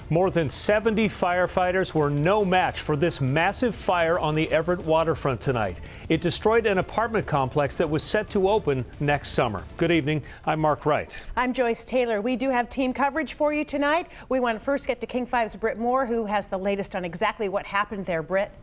More than 70 firefighters were no match for this massive fire on the Everett waterfront tonight. It destroyed an apartment complex that was set to open next summer. Good evening. I'm Mark Wright. I'm Joyce Taylor. We do have team coverage for you tonight. We want to first get to King 5's Britt Moore, who has the latest on exactly what happened there. Britt?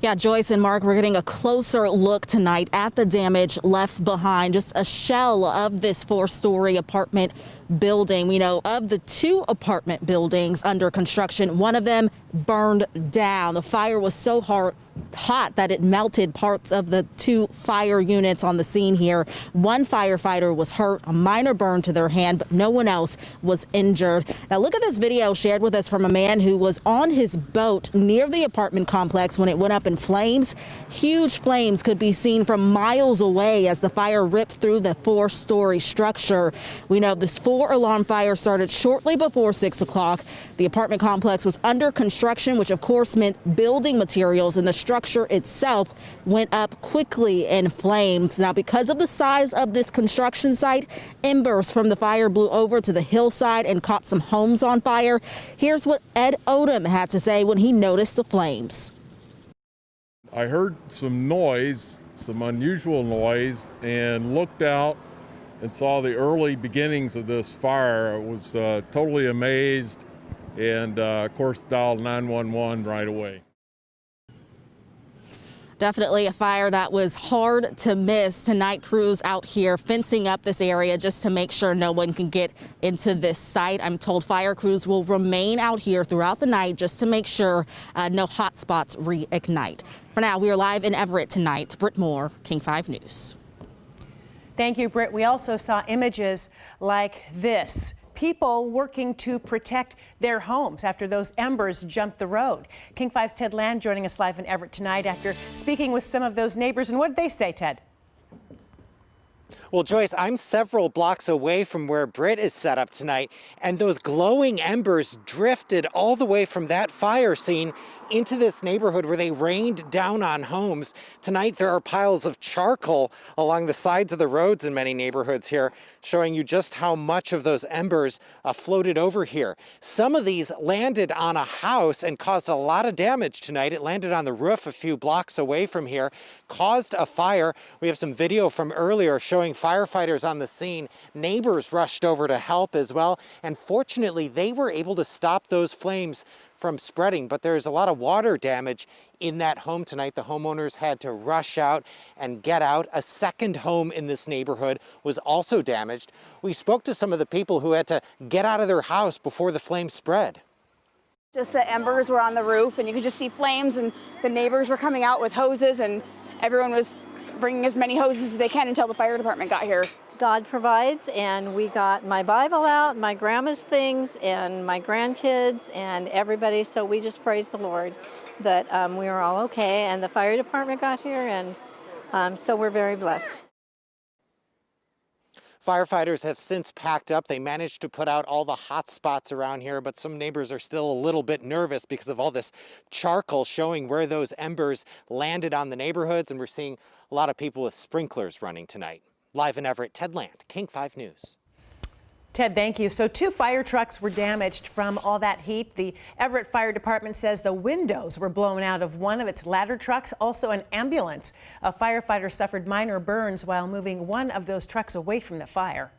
Yeah, Joyce and Mark, we're getting a closer look tonight at the damage left behind. Just a shell of this 4-story apartment building. We know of the 2 apartment buildings under construction, one of them burned down. The fire was so hot that it melted parts of the 2 fire units on the scene here. One firefighter was hurt, a minor burn to their hand, but no one else was injured. Now look at this video shared with us from a man who was on his boat near the apartment complex when it went up in flames. Huge flames could be seen from miles away as the fire ripped through the 4-story structure. We know this 4-alarm fire started shortly before 6 o'clock. The apartment complex was under construction, which of course meant building materials and the structure itself went up quickly in flames. Now, because of the size of this construction site, embers from the fire blew over to the hillside and caught some homes on fire. Here's what Ed Odom had to say when he noticed the flames. I heard some noise, some unusual noise, and looked out and saw the early beginnings of this fire. I was totally amazed and, of course, dialed 911 right away. Definitely a fire that was hard to miss. Tonight, crews out here fencing up this area just to make sure no one can get into this site. I'm told fire crews will remain out here throughout the night just to make sure no hot spots reignite. For now, we are live in Everett tonight. Britt Moore, King 5 News. Thank you, Britt. We also saw images like this. People working to protect their homes after those embers jumped the road. King 5's Ted Land joining us live in Everett tonight after speaking with some of those neighbors. And what did they say, Ted? Well, Joyce, I'm several blocks away from where Britt is set up tonight, and those glowing embers drifted all the way from that fire scene into this neighborhood where they rained down on homes. Tonight, there are piles of charcoal along the sides of the roads in many neighborhoods here, showing you just how much of those embers floated over here. Some of these landed on a house and caused a lot of damage tonight. It landed on the roof a few blocks away from here, caused a fire. We have some video from earlier showing firefighters on the scene. Neighbors rushed over to help as well, and fortunately, they were able to stop those flames from spreading, but there's a lot of water damage in that home tonight. The homeowners had to rush out and get out. A second home in this neighborhood was also damaged. We spoke to some of the people who had to get out of their house before the flames spread. Just the embers were on the roof and you could just see flames, and the neighbors were coming out with hoses, and everyone was bringing as many hoses as they can until the fire department got here. God provides, and we got my Bible out, my grandma's things, and my grandkids, and everybody. So we just praise the Lord that we were all okay, and the fire department got here, and so we're very blessed. Firefighters have since packed up. They managed to put out all the hot spots around here, but some neighbors are still a little bit nervous because of all this charcoal showing where those embers landed on the neighborhoods, and we're seeing a lot of people with sprinklers running tonight. Live in Everett, Ted Land, King 5 News. Ted, thank you. So 2 fire trucks were damaged from all that heat. The Everett Fire Department says the windows were blown out of one of its ladder trucks, also an ambulance. A firefighter suffered minor burns while moving one of those trucks away from the fire.